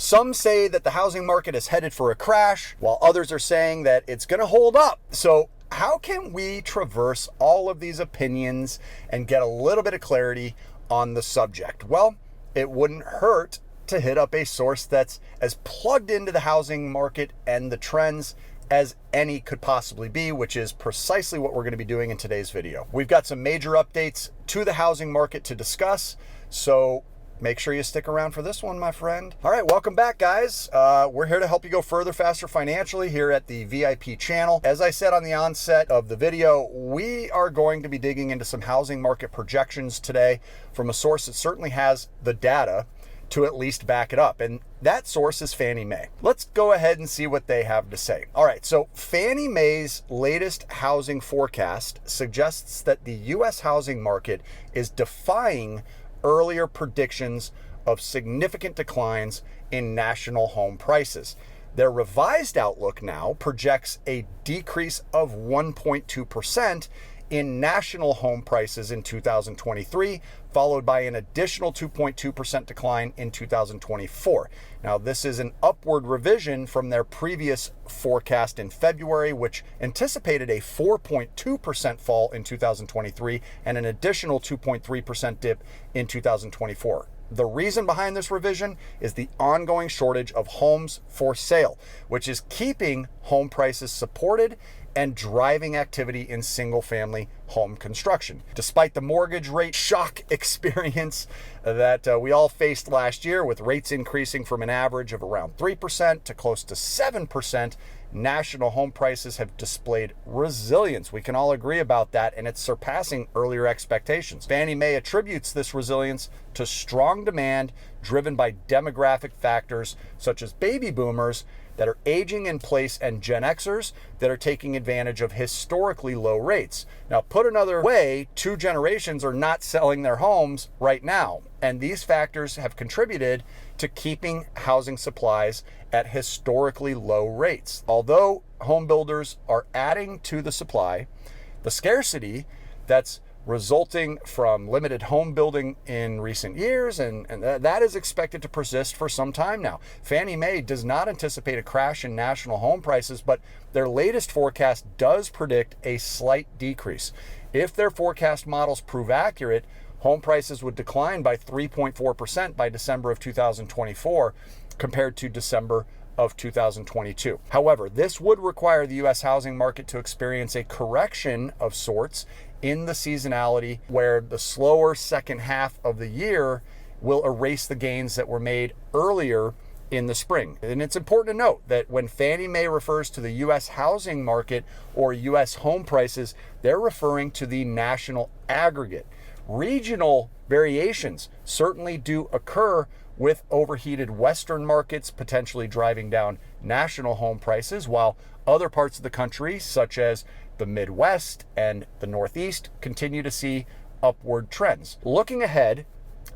Some say that the housing market is headed for a crash, while others are saying that it's going to hold up. So how can we traverse all of these opinions and get a little bit of clarity on the subject? Well, it wouldn't hurt to hit up a source that's as plugged into the housing market and the trends as any could possibly be, which is precisely what we're going to be doing in today's video. We've got some major updates to the housing market to discuss, so make sure you stick around for this one, my friend. All right, welcome back, guys. We're here to help you go further, faster financially here at the VIP channel. As I said on the onset of the video, we are going to be digging into some housing market projections today from a source that certainly has the data to at least back it up. And that source is Fannie Mae. Let's go ahead and see what they have to say. All right, so Fannie Mae's latest housing forecast suggests that the U.S. housing market is defying earlier predictions of significant declines in national home prices. Their revised outlook now projects a decrease of 1.2% in national home prices in 2023, followed by an additional 2.2% decline in 2024. Now, this is an upward revision from their previous forecast in February, which anticipated a 4.2% fall in 2023 and an additional 2.3% dip in 2024. The reason behind this revision is the ongoing shortage of homes for sale, which is keeping home prices supported and driving activity in single-family home construction. Despite the mortgage rate shock experience that we all faced last year, with rates increasing from an average of around 3% to close to 7%, national home prices have displayed resilience. We can all agree about that, and it's surpassing earlier expectations. Fannie Mae attributes this resilience to strong demand driven by demographic factors such as baby boomers that are aging in place and Gen Xers that are taking advantage of historically low rates. Now, put another way, two generations are not selling their homes right now, and these factors have contributed to keeping housing supplies at historically low rates. Although home builders are adding to the supply, the scarcity that's resulting from limited home building in recent years, and that is expected to persist for some time now. Fannie Mae does not anticipate a crash in national home prices, but their latest forecast does predict a slight decrease. If their forecast models prove accurate, home prices would decline by 3.4% by December of 2024 compared to December of 2022. However, this would require the U.S. housing market to experience a correction of sorts in the seasonality, where the slower second half of the year will erase the gains that were made earlier in the spring. And it's important to note that when Fannie Mae refers to the U.S. housing market or U.S. home prices, they're referring to the national aggregate. Regional variations certainly do occur, with overheated Western markets potentially driving down national home prices, while other parts of the country, such as the Midwest and the Northeast, continue to see upward trends. Looking ahead,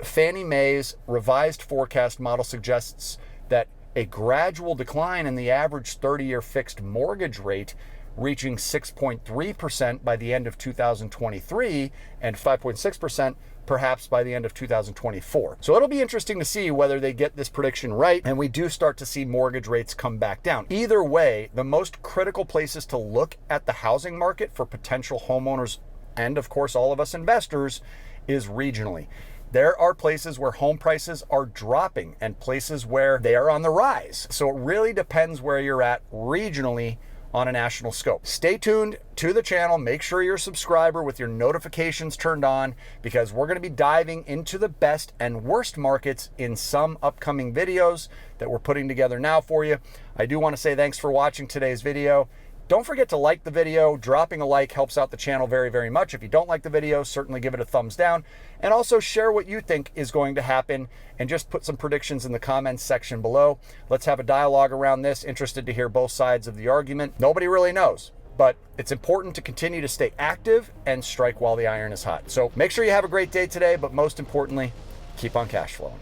Fannie Mae's revised forecast model suggests that a gradual decline in the average 30-year fixed mortgage rate, reaching 6.3% by the end of 2023 and 5.6% perhaps by the end of 2024. So it'll be interesting to see whether they get this prediction right and we do start to see mortgage rates come back down. Either way, the most critical places to look at the housing market for potential homeowners and, of course, all of us investors is regionally. There are places where home prices are dropping and places where they are on the rise. So it really depends where you're at regionally on a national scope. Stay tuned to the channel. Make sure you're a subscriber with your notifications turned on, because we're going to be diving into the best and worst markets in some upcoming videos that we're putting together now for you. I do want to say thanks for watching today's video. Don't forget to like the video. Dropping a like helps out the channel very, very much. If you don't like the video, certainly give it a thumbs down. And also share what you think is going to happen and just put some predictions in the comments section below. Let's have a dialogue around this. Interested to hear both sides of the argument. Nobody really knows, but it's important to continue to stay active and strike while the iron is hot. So make sure you have a great day today, but most importantly, keep on cash flowing.